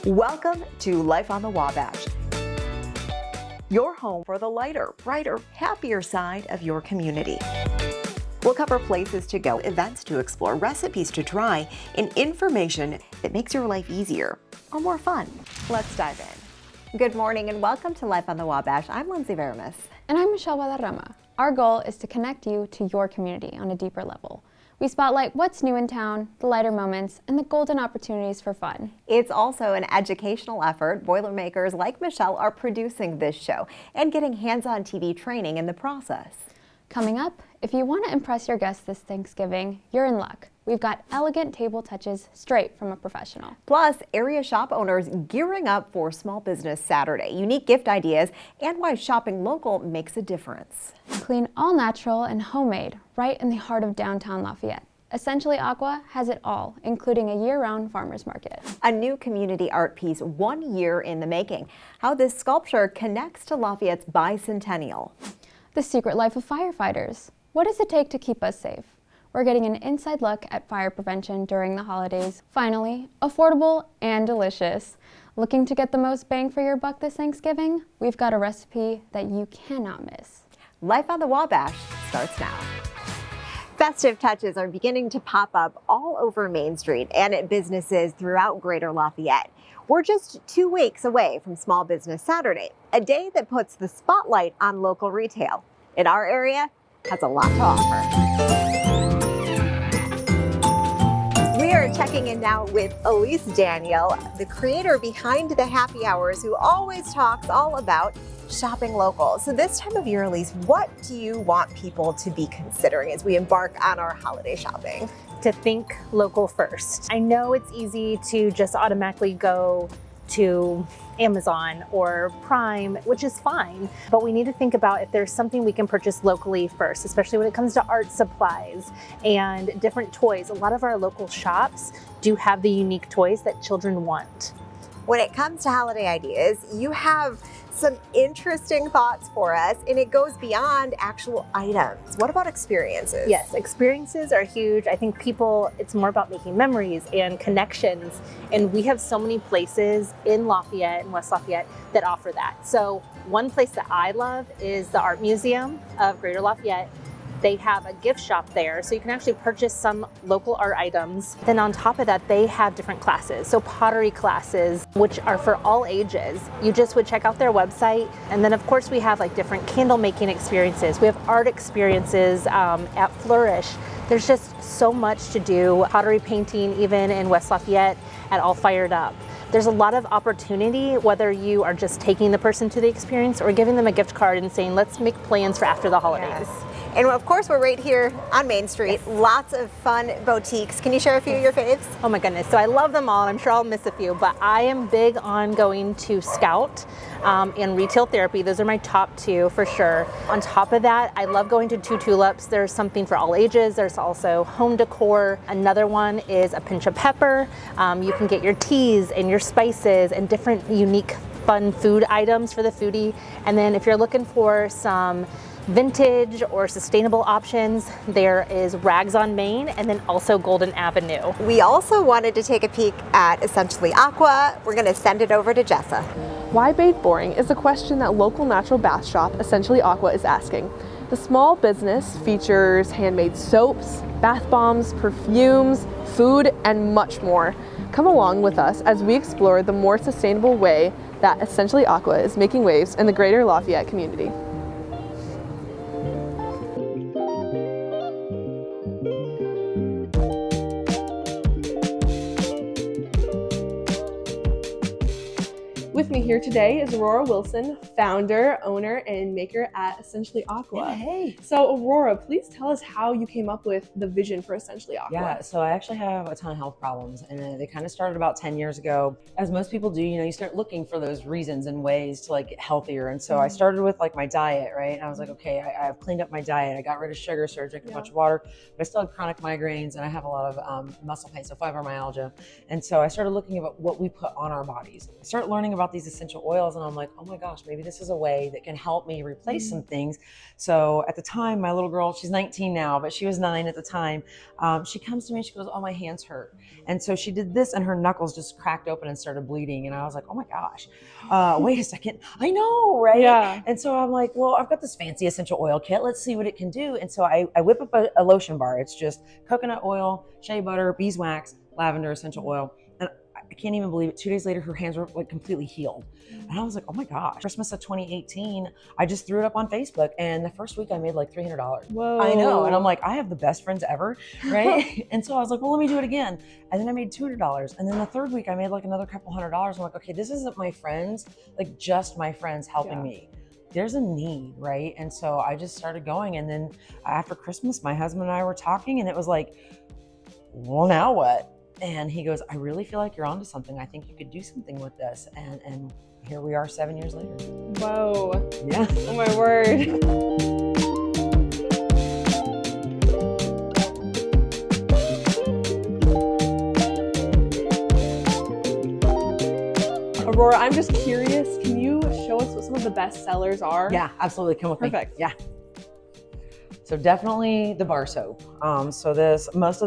Welcome to Life on the Wabash, your home for the lighter, brighter, happier side of your community. We'll cover places to go, events to explore, recipes to try, and information that makes your life easier or more fun. Let's dive in. Good morning and welcome to Life on the Wabash. I'm Lindsay Veramis. And I'm Michelle Valderrama. Our goal is to connect you to your community on a deeper level. We spotlight what's new in town, the lighter moments, and the golden opportunities for fun. It's also an educational effort. Boilermakers like Michelle are producing this show and getting hands-on TV training in the process. Coming up, if you want to impress your guests this Thanksgiving, you're in luck. We've got elegant table touches straight from a professional. Plus, area shop owners gearing up for Small Business Saturday, unique gift ideas, and why shopping local makes a difference. Clean, all natural, and homemade, right in the heart of downtown Lafayette. Essentially Aqua has it all, including a year-round farmers market. A new community art piece 1 year in the making. How this sculpture connects to Lafayette's bicentennial. The secret life of firefighters. What does it take to keep us safe? We're getting an inside look at fire prevention during the holidays. Finally, affordable and delicious. Looking to get the most bang for your buck this Thanksgiving? We've got a recipe that you cannot miss. Life on the Wabash starts now. Festive touches are beginning to pop up all over Main Street and at businesses throughout Greater Lafayette. We're just 2 weeks away from Small Business Saturday, a day that puts the spotlight on local retail. In our area, has a lot to offer. We are checking in now with Elise Daniel, the creator behind the happy hours, who always talks all about shopping local. So this time of year, Elise, what do you want people to be considering as we embark on our holiday shopping? To think local first. I know it's easy to just automatically go to Amazon or Prime, which is fine, but we need to think about if there's something we can purchase locally first, especially when it comes to art supplies and different toys. A lot of our local shops do have the unique toys that children want. When it comes to holiday ideas, you have some interesting thoughts for us, and it goes beyond actual items. What about experiences? Yes, experiences are huge. I think it's more about making memories and connections. And we have so many places in Lafayette and West Lafayette that offer that. So one place that I love is the Art Museum of Greater Lafayette. They have a gift shop there, so you can actually purchase some local art items. Then on top of that, they have different classes. So pottery classes, which are for all ages. You just would check out their website. And then of course we have like different candle making experiences. We have art experiences at Flourish. There's just so much to do. Pottery painting even in West Lafayette at All Fired Up. There's a lot of opportunity, whether you are just taking the person to the experience or giving them a gift card and saying, let's make plans for after the holidays. Yes. And of course, we're right here on Main Street. Yes. Lots of fun boutiques. Can you share a few of your faves? Oh my goodness. So I love them all. I'm sure I'll miss a few, but I am big on going to Scout and Retail Therapy. Those are my top two for sure. On top of that, I love going to Two Tulips. There's something for all ages. There's also home decor. Another one is a Pinch of Pepper. You can get your teas and your spices and different unique fun food items for the foodie. And then if you're looking for some vintage or sustainable options, there is Rags on Main and then also Golden Avenue. We also wanted to take a peek at Essentially Aqua. We're going to send it over to Jessa. Why bathe boring is a question that local natural bath shop Essentially Aqua is asking. The small business features handmade soaps, bath bombs, perfumes, food, and much more. Come along with us as we explore the more sustainable way that Essentially Aqua is making waves in the Greater Lafayette community. With me here today is Aurora Wilson, founder, owner, and maker at Essentially Aqua. Yeah, hey. So Aurora, please tell us how you came up with the vision for Essentially Aqua. Yeah, so I actually have a ton of health problems, and they kind of started about 10 years ago. As most people do, you start looking for those reasons and ways to like get healthier. And so I started with like my diet, right? And I was like, okay, I've cleaned up my diet. I got rid of sugar, started drinking a bunch of water, but I still have chronic migraines and I have a lot of muscle pain, so fibromyalgia. And so I started looking at what we put on our bodies. I started learning about about these essential oils, and I'm like, oh my gosh, maybe this is a way that can help me replace some things. So at the time, my little girl, she's 19 now, but she was 9 at the time. She comes to me and she goes, oh, my hands hurt. And so she did this and her knuckles just cracked open and started bleeding. And I was like, oh my gosh, wait a second. I know, right? Yeah. And so I'm like, well, I've got this fancy essential oil kit. Let's see what it can do. And so I whip up a lotion bar. It's just coconut oil, shea butter, beeswax, lavender essential oil. And I can't even believe it. 2 days later, her hands were like completely healed. And I was like, oh my gosh. Christmas of 2018, I just threw it up on Facebook. And the first week I made like $300. Whoa. I know. And I'm like, I have the best friends ever, right? And so I was like, well, let me do it again. And then I made $200. And then the third week I made like another couple $100. I'm like, okay, this isn't my friends, like just my friends helping me. There's a need, right? And so I just started going. And then after Christmas, my husband and I were talking and it was like, well, now what? And he goes, I really feel like you're onto something. I think you could do something with this. And here we are 7 years later. Whoa. Yeah. Oh my word. Aurora, I'm just curious, can you show us what some of the best sellers are? Yeah, absolutely. Come with me. Perfect. Yeah. So definitely the bar soap. Most of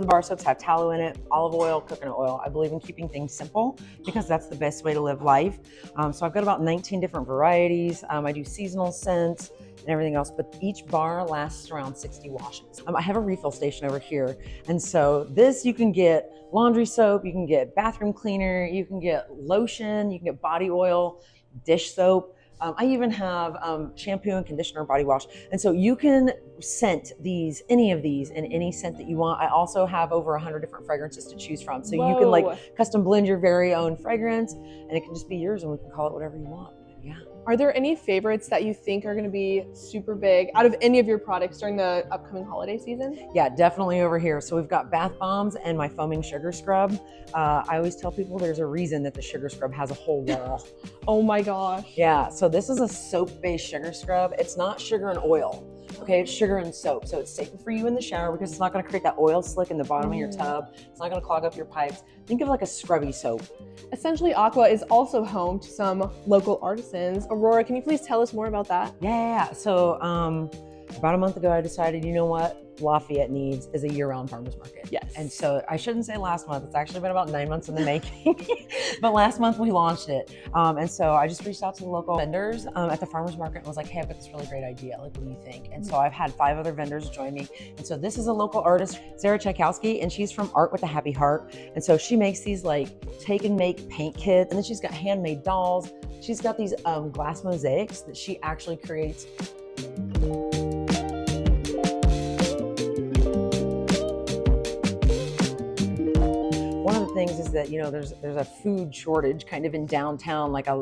the bar soaps have tallow in it, olive oil, coconut oil. I believe in keeping things simple because that's the best way to live life. So I've got about 19 different varieties. I do seasonal scents and everything else, but each bar lasts around 60 washes. I have a refill station over here. And so this, you can get laundry soap, you can get bathroom cleaner, you can get lotion, you can get body oil, dish soap. I even have shampoo and conditioner, body wash. And so you can scent any of these in any scent that you want. I also have over 100 different fragrances to choose from. So you can like custom blend your very own fragrance and it can just be yours and we can call it whatever you want. Yeah. Are there any favorites that you think are going to be super big out of any of your products during the upcoming holiday season? Yeah, definitely over here. So we've got bath bombs and my foaming sugar scrub. I always tell people there's a reason that the sugar scrub has a whole wall. Oh my gosh. Yeah, so this is a soap-based sugar scrub. It's not sugar and oil. Okay, it's sugar and soap. So it's safer for you in the shower because it's not gonna create that oil slick in the bottom of your tub. It's not gonna clog up your pipes. Think of like a scrubby soap. Essentially Aqua is also home to some local artisans. Aurora, can you please tell us more about that? Yeah. So about a month ago, I decided, you know what Lafayette needs is a year-round farmer's market. Yes. And so I shouldn't say last month. It's actually been about 9 months in the making. But last month we launched it. And so I just reached out to the local vendors at the farmer's market and was like, hey, I've got this really great idea. Like, what do you think? And so I've had 5 other vendors join me. And so this is a local artist, Sarah Tchaikovsky, and she's from Art with a Happy Heart. And so she makes these like take and make paint kits. And then she's got handmade dolls. She's got these glass mosaics that she actually creates. One of the things is that, you know, there's a food shortage kind of in downtown, like a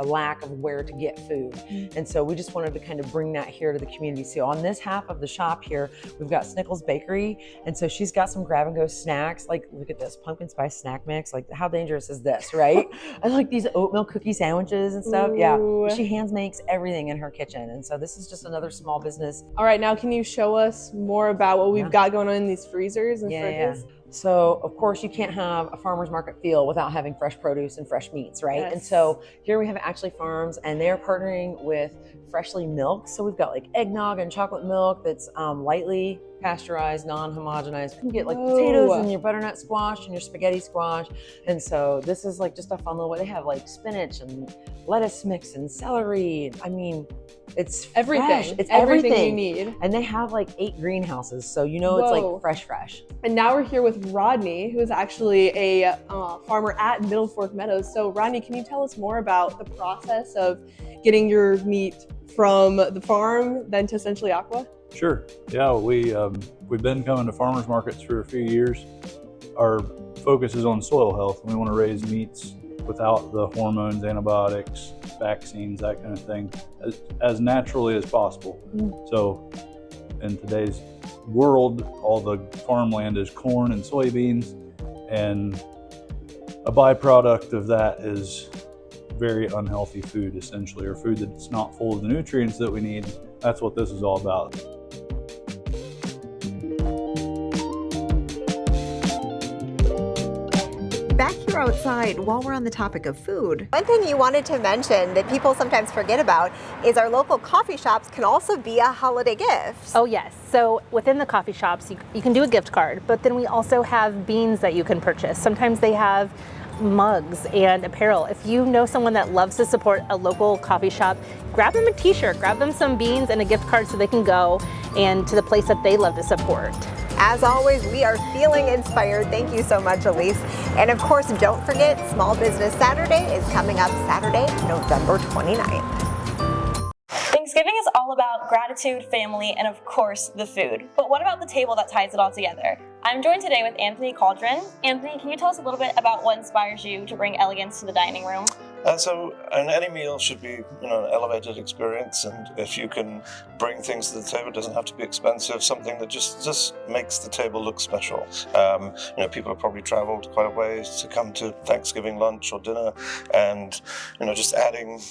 lack of where to get food. And so we just wanted to kind of bring that here to the community. So on this half of the shop here, we've got Snickles Bakery. And so she's got some grab and go snacks. Like, look at this pumpkin spice snack mix. Like, how dangerous is this, right? I like these oatmeal cookie sandwiches and stuff. Ooh. Yeah, she hands makes everything in her kitchen. And so this is just another small business. All right, now can you show us more about what we've got going on in these freezers and fridges? Yeah. So of course you can't have a farmer's market feel without having fresh produce and fresh meats, right? Yes. And so here we have Actually Farms, and they're partnering with Freshly Milk. So we've got like eggnog and chocolate milk that's lightly pasteurized, non-homogenized. You can get like potatoes and your butternut squash and your spaghetti squash. And so this is like just a fun little way. They have like spinach and lettuce mix and celery. I mean, it's everything. Fresh. It's everything everything you need. And they have like 8 greenhouses. So you know it's like fresh. And now we're here with Rodney, who is actually a farmer at Middle Fork Meadows. So Rodney, can you tell us more about the process of getting your meat from the farm then to essentially Aqua? Sure. Yeah, we've been coming to farmers markets for a few years. Our focus is on soil health. We want to raise meats without the hormones, antibiotics, vaccines, that kind of thing, as naturally as possible. So in today's world, all the farmland is corn and soybeans, and a byproduct of that is very unhealthy food, essentially, or food that's not full of the nutrients that we need. That's what this is all about. Back here weather outside, while we're on the topic of food. One thing you wanted to mention that people sometimes forget about is our local coffee shops can also be a holiday gift. Oh yes, so within the coffee shops, you can do a gift card, but then we also have beans that you can purchase. Sometimes they have mugs and apparel. If you know someone that loves to support a local coffee shop, grab them a t-shirt, grab them some beans and a gift card so they can go and to the place that they love to support. As always, we are feeling inspired. Thank you so much, Elise. And of course, don't forget, Small Business Saturday is coming up Saturday, November 29th. Thanksgiving is all about gratitude, family, and of course, the food. But what about the table that ties it all together? I'm joined today with Anthony Cauldron. Anthony, can you tell us a little bit about what inspires you to bring elegance to the dining room? Any meal should be, an elevated experience, and if you can bring things to the table, it doesn't have to be expensive. Something that just makes the table look special. People have probably traveled quite a ways to come to Thanksgiving lunch or dinner, and just adding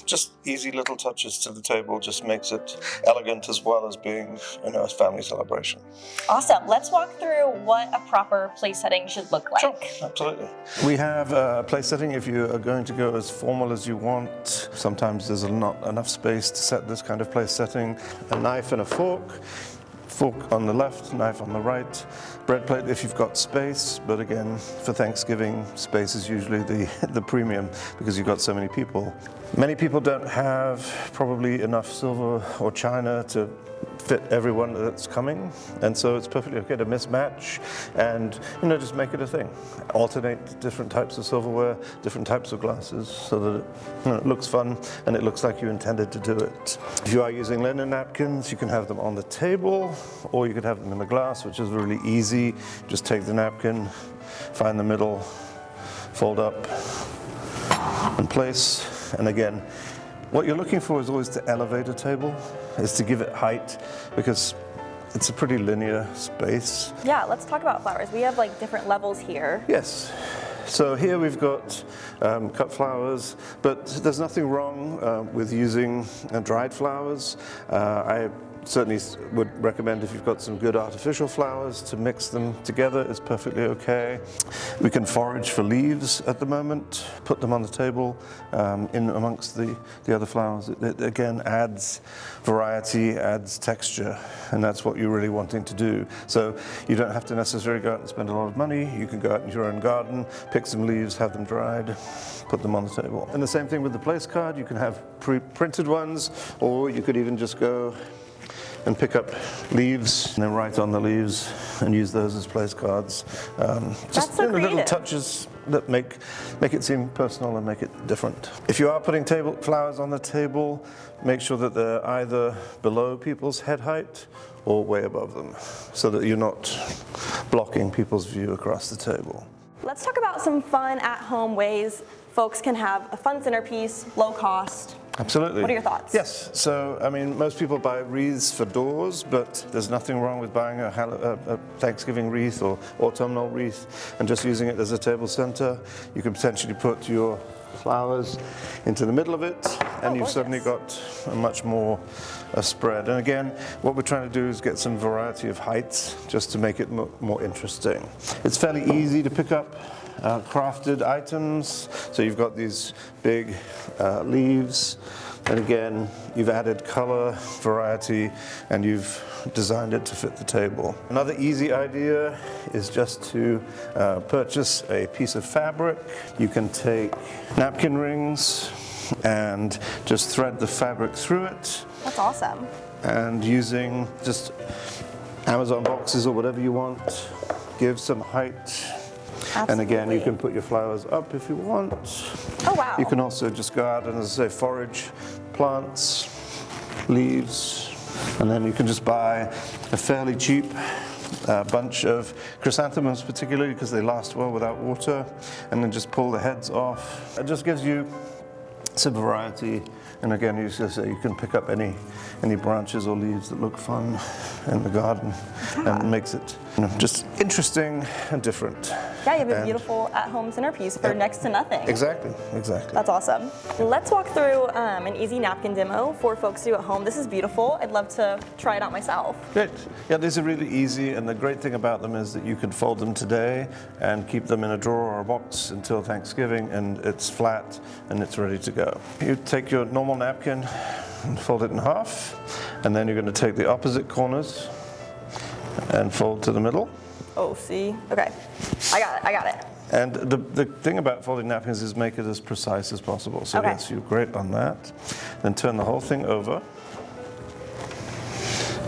easy little touches to the table just makes it elegant as well as being a family celebration. Awesome. Let's walk through what a proper place setting should look like. Sure, absolutely. We have a place setting if you are going to go as formal as you want. Sometimes there's not enough space to set this kind of place setting. A knife and a fork. Fork on the left, knife on the right. Bread plate if you've got space, but again, for Thanksgiving, space is usually the premium because you've got so many people. Many people don't have probably enough silver or china to fit everyone that's coming, and so it's perfectly okay to mismatch and just make it a thing. Alternate different types of silverware, different types of glasses, so that it looks fun and it looks like you intended to do it. If you are using linen napkins, you can have them on the table, or you could have them in the glass, which is really easy. Just take the napkin, find the middle, fold up, and place. And again, what you're looking for is always to elevate a table, is to give it height, because it's a pretty linear space. Yeah, let's talk about flowers. We have different levels here. Yes. So here we've got cut flowers, but there's nothing wrong with using dried flowers. I certainly would recommend, if you've got some good artificial flowers, to mix them together. It's perfectly okay. We can forage for leaves at the moment, put them on the table in amongst the other flowers. It again adds variety, adds texture, and that's what you're really wanting to do. So you don't have to necessarily go out and spend a lot of money. You can go out into your own garden, pick some leaves, have them dried, put them on the table. And the same thing with the place card. You can have pre-printed ones, or you could even just go and pick up leaves and then write on the leaves and use those as place cards. That's so creative. Little touches that make it seem personal and make it different. If you are putting flowers on the table, make sure that they're either below people's head height or way above them, so that you're not blocking people's view across the table. Let's talk about some fun at-home ways folks can have a fun centerpiece, low cost. Absolutely. What are your thoughts? Yes. So, most people buy wreaths for doors, but there's nothing wrong with buying a Thanksgiving wreath or autumnal wreath and just using it as a table center. You can potentially put your flowers into the middle of it, and you've suddenly got a much more spread. And again, what we're trying to do is get some variety of heights just to make it more interesting. It's fairly easy to pick up crafted items. So you've got these big leaves, and again, you've added color, variety, and you've designed it to fit the table. Another easy idea is just to purchase a piece of fabric. You can take napkin rings and just thread the fabric through it. That's awesome. And using just Amazon boxes or whatever you want, give some height. Absolutely. And again, you can put your flowers up if you want. Oh, wow. You can also just go out and, as I say, forage plants, leaves, and then you can just buy a fairly cheap bunch of chrysanthemums, particularly because they last well without water, and then just pull the heads off. It just gives you some variety, and again, you can pick up any branches or leaves that look fun in the garden, and makes it just interesting and different. Yeah, you have a beautiful at-home centerpiece for next to nothing. Exactly. That's awesome. Let's walk through an easy napkin demo for folks to do at home. This is beautiful. I'd love to try it out myself. Great. Yeah, these are really easy, and the great thing about them is that you can fold them today and keep them in a drawer or a box until Thanksgiving, and it's flat and it's ready to go. You take your normal napkin and fold it in half, and then you're going to take the opposite corners and fold to the middle. Oh, see? Okay. I got it. And the thing about folding napkins is make it as precise as possible. So yes, you're great on that. Then turn the whole thing over.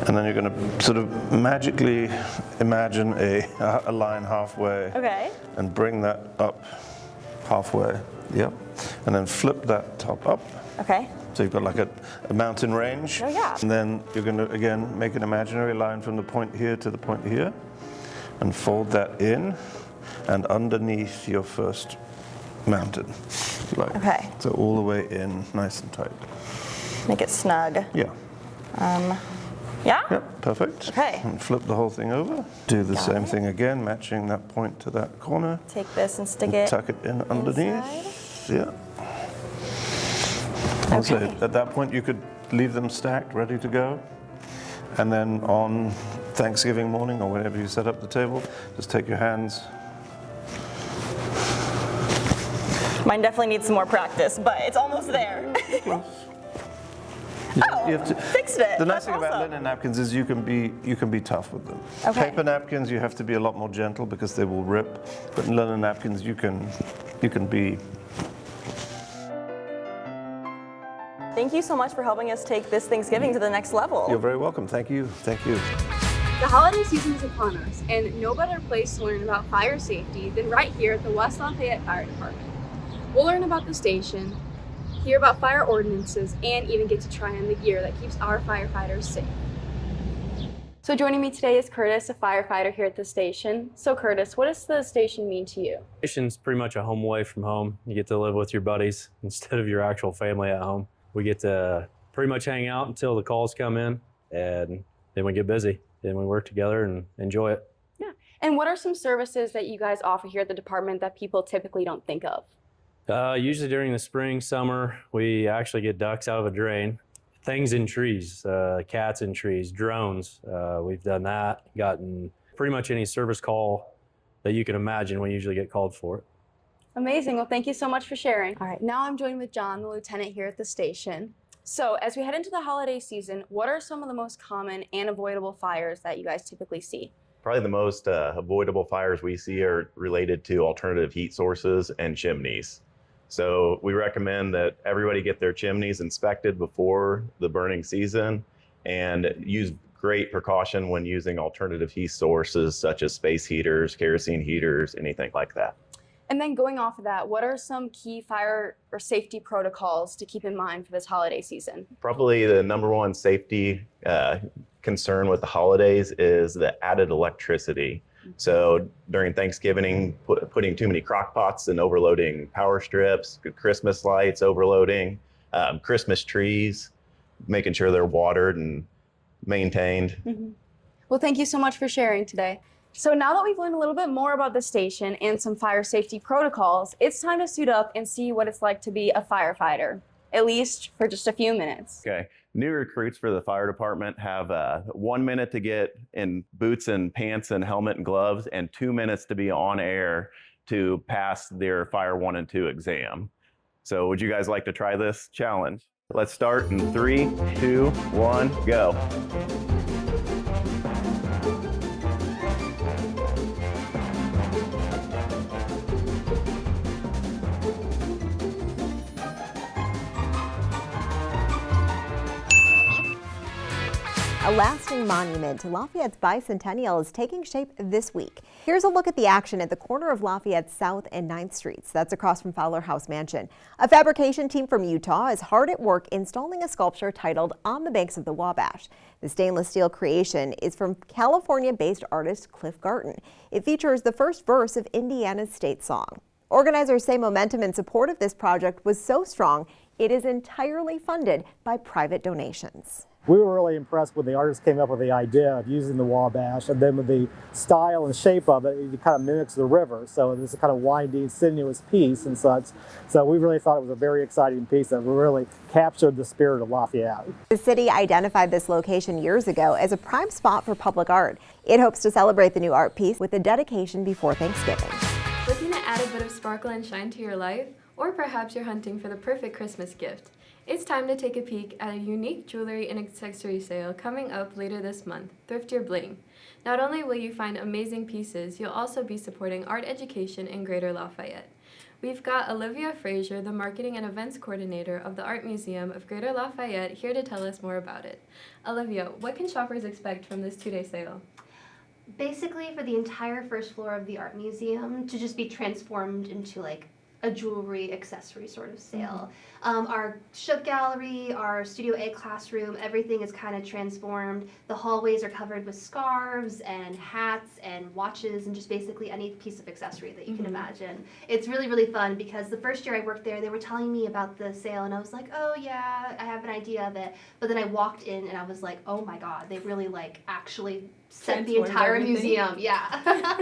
And then you're going to sort of magically imagine a line halfway. Okay. And bring that up halfway. Yep. And then flip that top up. Okay. So you've got like a mountain range. Oh, yeah. And then you're going to, again, make an imaginary line from the point here to the point here. And fold that in and underneath your first mountain. Okay. So all the way in, nice and tight. Make it snug. Yeah. Yeah? Yep, perfect. Okay. And flip the whole thing over. Do the same thing again, matching that point to that corner. Take this and stick it. Tuck it in underneath. Yeah. Also, at that point, you could leave them stacked, ready to go. And then on Thanksgiving morning or whenever you set up the table, just take your hands. Mine definitely needs some more practice, but it's almost there. You have to, fixed it. The nice That's thing about awesome. linen napkins is you can be tough with them. Okay. Paper napkins, you have to be a lot more gentle because they will rip. But in linen napkins, you can be. Thank you so much for helping us take this Thanksgiving to the next level. You're very welcome. Thank you. Thank you. The holiday season is upon us, and no better place to learn about fire safety than right here at the West Lafayette Fire Department. We'll learn about the station, hear about fire ordinances, and even get to try on the gear that keeps our firefighters safe. So joining me today is Curtis, a firefighter here at the station. So Curtis, what does the station mean to you? Station's pretty much a home away from home. You get to live with your buddies instead of your actual family at home. We get to pretty much hang out until the calls come in, and then we get busy. Then we work together and enjoy it. Yeah. And what are some services that you guys offer here at the department that people typically don't think of? Usually during the spring, summer, we actually get ducks out of a drain. Things in trees, cats in trees, drones. We've done that, gotten pretty much any service call that you can imagine, we usually get called for it. Amazing. Well, thank you so much for sharing. All right, now I'm joined with John, the lieutenant here at the station. So as we head into the holiday season, what are some of the most common and avoidable fires that you guys typically see? Probably the most avoidable fires we see are related to alternative heat sources and chimneys. So we recommend that everybody get their chimneys inspected before the burning season and use great precaution when using alternative heat sources such as space heaters, kerosene heaters, anything like that. And then going off of that, what are some key fire or safety protocols to keep in mind for this holiday season? Probably the number one safety concern with the holidays is the added electricity. So during Thanksgiving, putting too many crock pots and overloading power strips, Christmas lights overloading, Christmas trees, making sure they're watered and maintained. Mm-hmm. Well, thank you so much for sharing today. So now that we've learned a little bit more about the station and some fire safety protocols, it's time to suit up and see what it's like to be a firefighter, at least for just a few minutes. Okay. New recruits for the fire department have 1 minute to get in boots and pants and helmet and gloves, and 2 minutes to be on air to pass their Fire 1 and 2 exam. So would you guys like to try this challenge? Let's start in 3, 2, 1, go. A lasting monument to Lafayette's bicentennial is taking shape this week. Here's a look at the action at the corner of Lafayette South and 9th Streets. That's across from Fowler House Mansion. A fabrication team from Utah is hard at work installing a sculpture titled On the Banks of the Wabash. The stainless steel creation is from California-based artist Cliff Garton. It features the first verse of Indiana's state song. Organizers say momentum in support of this project was so strong, it is entirely funded by private donations. We were really impressed when the artist came up with the idea of using the Wabash, and then with the style and shape of it, it kind of mimics the river. So it's a kind of winding, sinuous piece and such. So we really thought it was a very exciting piece that really captured the spirit of Lafayette. The city identified this location years ago as a prime spot for public art. It hopes to celebrate the new art piece with a dedication before Thanksgiving. Looking to add a bit of sparkle and shine to your life? Or perhaps you're hunting for the perfect Christmas gift? It's time to take a peek at a unique jewelry and accessory sale coming up later this month, Thrift Your Bling. Not only will you find amazing pieces, you'll also be supporting art education in Greater Lafayette. We've got Olivia Frazier, the Marketing and Events Coordinator of the Art Museum of Greater Lafayette, here to tell us more about it. Olivia, what can shoppers expect from this two-day sale? Basically, for the entire first floor of the Art Museum to just be transformed into like a jewelry accessory sort of sale. Our shook gallery, our Studio A classroom, everything is kind of transformed. The hallways are covered with scarves and hats and watches and just basically any piece of accessory that you can imagine. It's really, really fun because the first year I worked there, they were telling me about the sale and I was like, oh yeah, I have an idea of it. But then I walked in and I was like, oh my God, they really like actually set the entire museum. Yeah.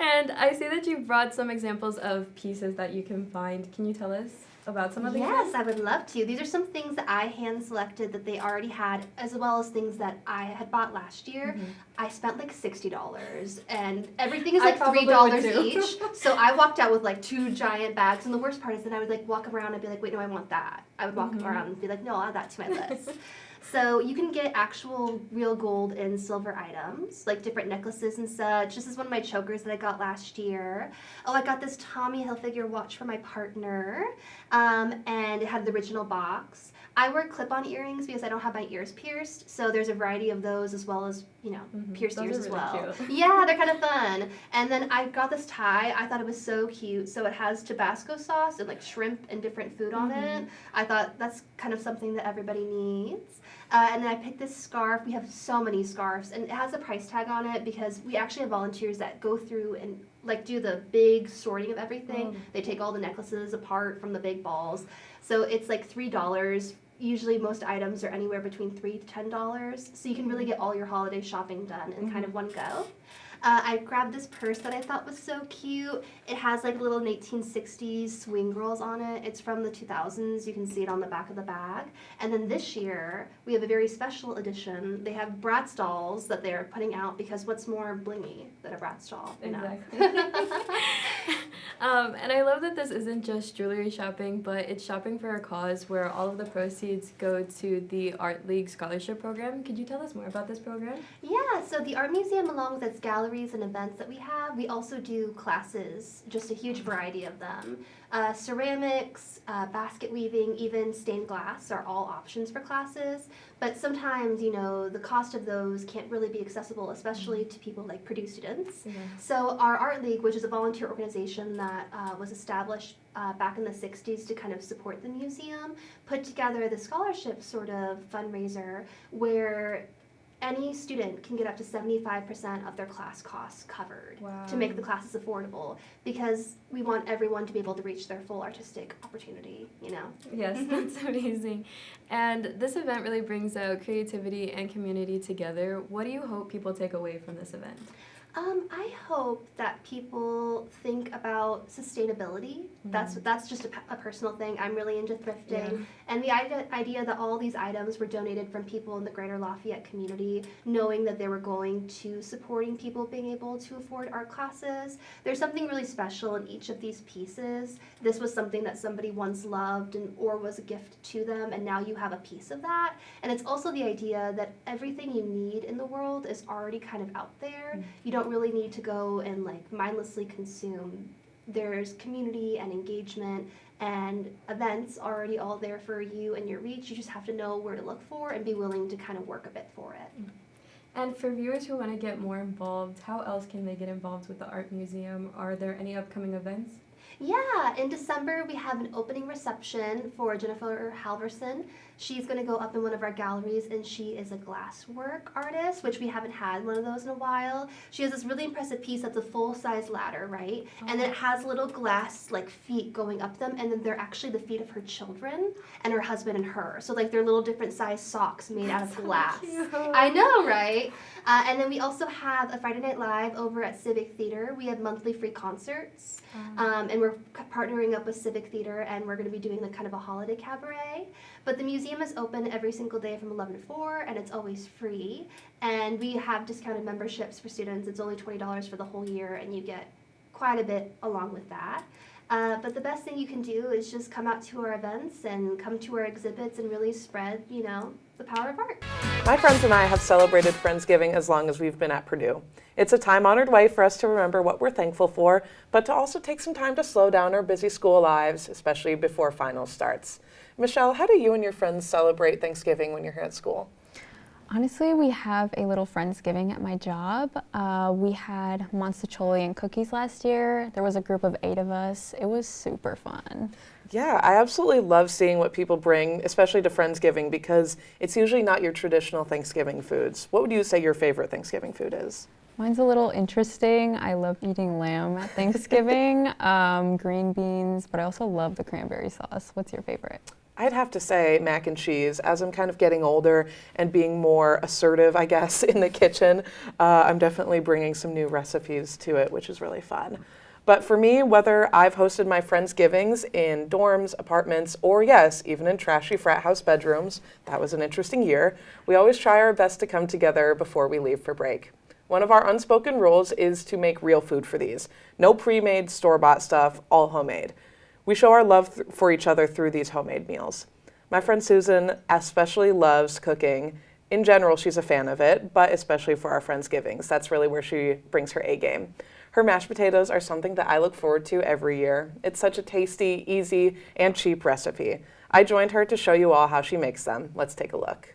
And I see that you brought some examples of pieces that you can find. Can you tell us about some of these? Yes, I would love to. These are some things that I hand selected that they already had, as well as things that I had bought last year. I spent like $60 and everything is like $3 each. So I walked out with like 2 giant bags, and the worst part is that I would like walk around and be like, wait, no, I want that. I would walk around and be like, no, I'll add that to my list. So you can get actual real gold and silver items, like different necklaces and such. This is one of my chokers that I got last year. Oh, I got this Tommy Hilfiger watch for my partner, and it had the original box. I wear clip-on earrings because I don't have my ears pierced, so there's a variety of those as well as, you know, pierced ears as well. Yeah, they're kind of fun. And then I got this tie. I thought it was so cute. So it has Tabasco sauce and like shrimp and different food on it. I thought that's kind of something that everybody needs. And then I picked this scarf. We have so many scarves, and it has a price tag on it because we actually have volunteers that go through and like do the big sorting of everything. They take all the necklaces apart from the big balls. So it's like $3. Usually most items are anywhere between $3 to $10. So you can really get all your holiday shopping done in kind of one go. I grabbed this purse that I thought was so cute. It has like little 1960s swing girls on it. It's from the 2000s. You can see it on the back of the bag. And then this year, we have a very special edition. They have Bratz dolls that they're putting out because what's more blingy than a Bratz doll? You know? Exactly. And I love that this isn't just jewelry shopping, but it's shopping for a cause where all of the proceeds go to the Art League Scholarship Program. Could you tell us more about this program? Yeah, so the Art Museum, along with its galleries and events that we have, we also do classes, just a huge variety of them. Ceramics, basket weaving, even stained glass are all options for classes. But sometimes, you know, the cost of those can't really be accessible, especially to people like Purdue students. So our Art League, which is a volunteer organization that was established back in the 60s to kind of support the museum, put together the scholarship sort of fundraiser where any student can get up to 75% of their class costs covered to make the classes affordable, because we want everyone to be able to reach their full artistic opportunity, you know? Yes, that's amazing. And this event really brings out creativity and community together. What do you hope people take away from this event? I hope that people think about sustainability. That's just a personal thing. I'm really into thrifting. And the idea that all these items were donated from people in the Greater Lafayette community, knowing that they were going to supporting people being able to afford art classes. There's something really special in each of these pieces. This was something that somebody once loved or was a gift to them, and now you have a piece of that. And it's also the idea that everything you need in the world is already kind of out there. You don't really need to go and like mindlessly consume. There's community and engagement and events already all there for you and your reach. You just have to know where to look for and be willing to kind of work a bit for it. And for viewers who want to get more involved, how else can they get involved with the Art Museum? Are there any upcoming events? Yeah, in December we have an opening reception for Jennifer Halverson. She's going to go up in one of our galleries, and she is a glasswork artist, which we haven't had one of those in a while. She has this really impressive piece that's a full-size ladder, right? Oh. And then it has little glass like feet going up them, and then they're actually the feet of her children and her husband and her. So like they're little different size socks made out of glass. Cute. I know, right? And then we also have a Friday Night Live over at Civic Theater. We have monthly free concerts, and we're partnering up with Civic Theater, and we're going to be doing like kind of a holiday cabaret. But the museum is open every single day from 11 to 4, and it's always free. And we have discounted memberships for students. It's only $20 for the whole year, and you get quite a bit along with that. But the best thing you can do is just come out to our events and come to our exhibits and really spread, you know, the power of art. My friends and I have celebrated Friendsgiving as long as we've been at Purdue. It's a time-honored way for us to remember what we're thankful for, but to also take some time to slow down our busy school lives, especially before finals starts. Michelle, how do you and your friends celebrate Thanksgiving when you're here at school? Honestly, we have a little Friendsgiving at my job. We had monsticholi and cookies last year. There was a group of 8 of us. It was super fun. Yeah, I absolutely love seeing what people bring, especially to Friendsgiving, because it's usually not your traditional Thanksgiving foods. What would you say your favorite Thanksgiving food is? Mine's a little interesting. I love eating lamb at Thanksgiving, green beans, but I also love the cranberry sauce. What's your favorite? I'd have to say mac and cheese. As I'm kind of getting older and being more assertive, I guess, in the kitchen, I'm definitely bringing some new recipes to it, which is really fun. But for me, whether I've hosted my Friendsgivings in dorms, apartments, or yes, even in trashy frat house bedrooms, that was an interesting year, we always try our best to come together before we leave for break. One of our unspoken rules is to make real food for these. No pre-made, store-bought stuff, all homemade. We show our love for each other through these homemade meals. My friend Susan especially loves cooking. In general, she's a fan of it, but especially for our Friendsgivings. That's really where she brings her A game. Her mashed potatoes are something that I look forward to every year. It's such a tasty, easy, and cheap recipe. I joined her to show you all how she makes them. Let's take a look.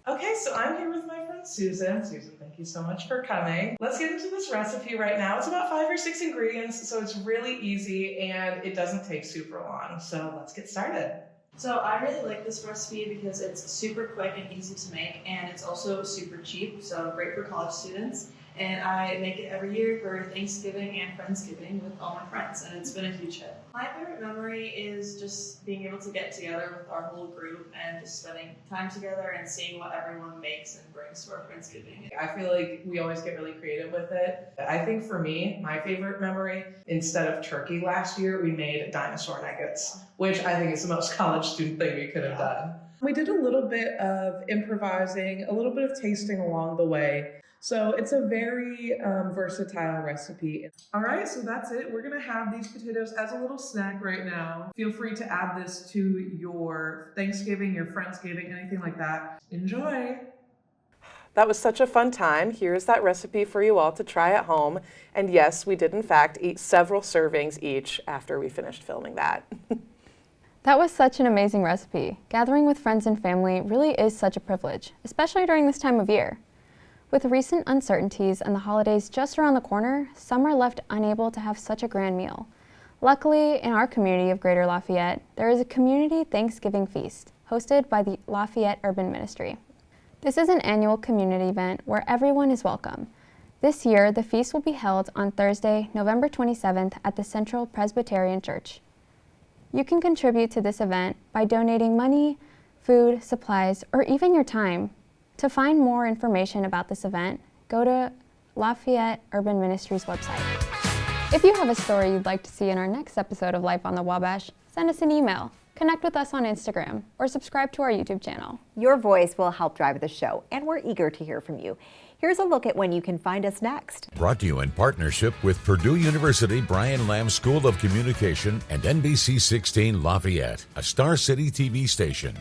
Okay, so I'm here with my friend Susan. Susan, thank you so much for coming. Let's get into this recipe right now. It's about 5 or 6 ingredients, so it's really easy and it doesn't take super long. So let's get started. So I really like this recipe because it's super quick and easy to make, and it's also super cheap, so great for college students. And I make it every year for Thanksgiving and Friendsgiving with all my friends, and it's been a huge hit. My favorite memory is just being able to get together with our whole group and just spending time together and seeing what everyone makes and brings to our Friendsgiving. I feel like we always get really creative with it. I think for me, my favorite memory, instead of turkey last year, we made dinosaur nuggets, which I think is the most college student thing we could have done. We did a little bit of improvising, a little bit of tasting along the way. So it's a very versatile recipe. All right, so that's it. We're gonna have these potatoes as a little snack right now. Feel free to add this to your Thanksgiving, your Friendsgiving, anything like that. Enjoy. That was such a fun time. Here's that recipe for you all to try at home. And yes, we did in fact eat several servings each after we finished filming that. That was such an amazing recipe. Gathering with friends and family really is such a privilege, especially during this time of year. With recent uncertainties and the holidays just around the corner, some are left unable to have such a grand meal. Luckily, in our community of Greater Lafayette, there is a community Thanksgiving feast hosted by the Lafayette Urban Ministry. This is an annual community event where everyone is welcome. This year, the feast will be held on Thursday, November 27th at the Central Presbyterian Church. You can contribute to this event by donating money, food, supplies, or even your time. To find more information about this event, go to Lafayette Urban Ministry's website. If you have a story you'd like to see in our next episode of Life on the Wabash, send us an email, connect with us on Instagram, or subscribe to our YouTube channel. Your voice will help drive the show, and we're eager to hear from you. Here's a look at when you can find us next. Brought to you in partnership with Purdue University Brian Lamb School of Communication and NBC 16 Lafayette, a Star City TV station.